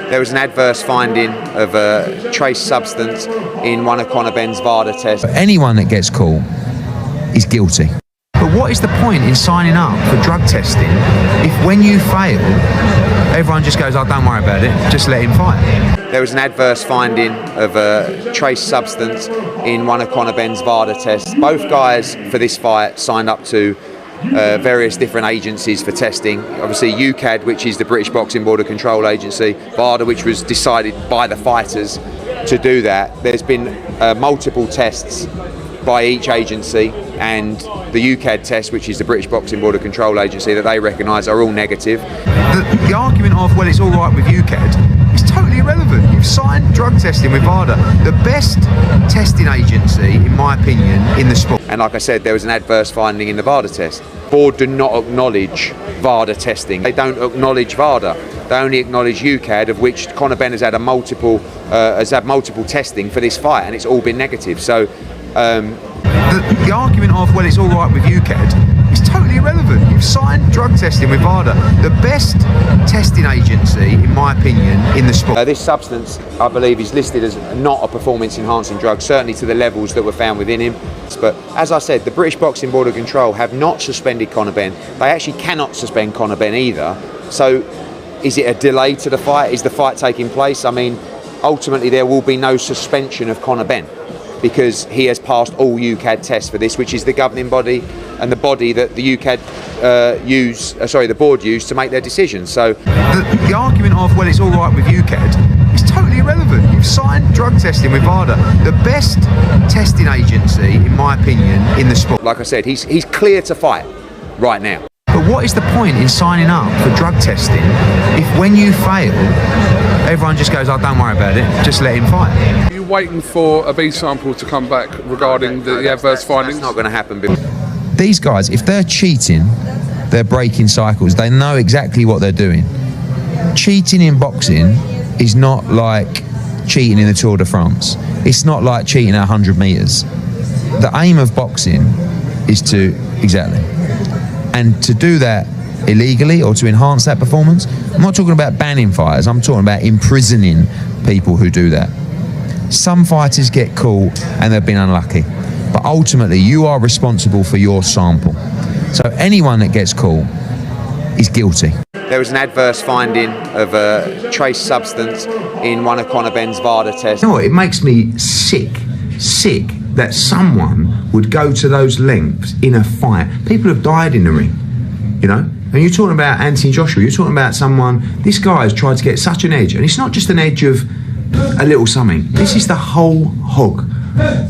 There was an adverse finding of a trace substance in one of Conor Benn's VADA tests. Anyone that gets caught is guilty. But what is the point in signing up for drug testing if when you fail, everyone just goes, oh, don't worry about it, just let him fight? There was an adverse finding of a trace substance in one of Conor Benn's VADA tests. Both guys for this fight signed up to various different agencies for testing. Obviously EUBANK, which is the British Boxing Border Control Agency, VADA, which was decided by the fighters to do that. There's been multiple tests by each agency, and the EUBANK test, which is the British Boxing Border Control Agency, that they recognise are all negative. The argument of, well, it's all right with EUBANK is totally irrelevant. You've signed drug testing with VADA, the best testing agency, in my opinion, in the sport. And like I said, there was an adverse finding in the VADA test. Board do not acknowledge VADA testing. They don't acknowledge VADA. They only acknowledge EUBANK, of which Conor Benn has had multiple testing for this fight, and it's all been negative. So the argument of, well, it's all right with EUBANK is totally irrelevant. You've signed drug testing with VADA, the best testing agency, in my opinion, in the sport. This substance, I believe, is listed as not a performance-enhancing drug, certainly to the levels that were found within him. But as I said, the British Boxing Board of Control have not suspended Conor Benn. They actually cannot suspend Conor Benn either. So is it a delay to the fight? Is the fight taking place? I mean, ultimately there will be no suspension of Conor Benn, because he has passed all EUBANK tests for this, which is the governing body and the body that the the board used to make their decisions. So the argument of, well, it's all right with EUBANK is totally irrelevant. You've signed drug testing with VADA, the best testing agency, in my opinion, in the sport. Like I said, he's clear to fight right now. But what is the point in signing up for drug testing if when you fail, everyone just goes, oh, don't worry about it, just let him fight? Are you waiting for a B sample to come back regarding the adverse findings? That's not going to happen. These guys, if they're cheating, they're breaking cycles. They know exactly what they're doing. Cheating in boxing is not like cheating in the Tour de France. It's not like cheating at 100 metres. The aim of boxing is to, exactly. And to do that illegally or to enhance that performance, I'm not talking about banning fighters, I'm talking about imprisoning people who do that. Some fighters get caught and they've been unlucky, but ultimately you are responsible for your sample. So anyone that gets caught is guilty. There was an adverse finding of a trace substance in one of Conor Benn's VADA tests. You know what, it makes me sick that someone would go to those lengths in a fight. People have died in the ring, you know? And you're talking about Anthony Joshua, you're talking about someone, this guy has tried to get such an edge, and it's not just an edge of a little something. This is the whole hog.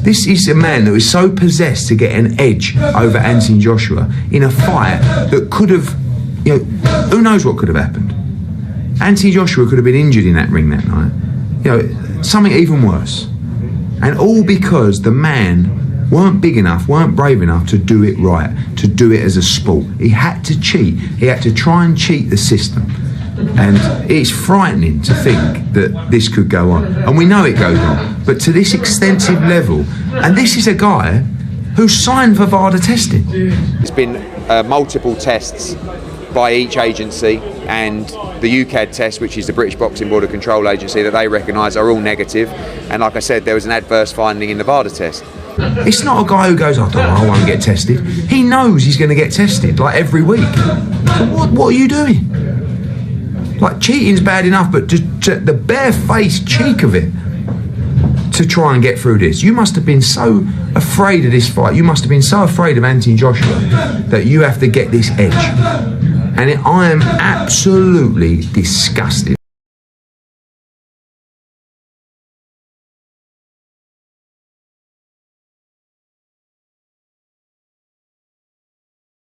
This is a man that was so possessed to get an edge over Anthony Joshua in a fight that could have, you know, who knows what could have happened. Anthony Joshua could have been injured in that ring that night. You know, something even worse. And all because the man weren't big enough, weren't brave enough to do it right, to do it as a sport. He had to cheat. He had to try and cheat the system. And it's frightening to think that this could go on. And we know it goes on. But to this extensive level, and this is a guy who signed for VADA testing. There's been multiple tests by each agency, and the EUBANK test, which is the British Boxing Border Control Agency, that they recognise are all negative. And like I said, there was an adverse finding in the VADA test. It's not a guy who goes, oh, I won't get tested. He knows he's going to get tested, like every week. So what are you doing? Like, cheating's bad enough, but to the bare-faced cheek of it, to try and get through this. You must have been so afraid of this fight. You must have been so afraid of Anthony Joshua that you have to get this edge. And I am absolutely disgusted.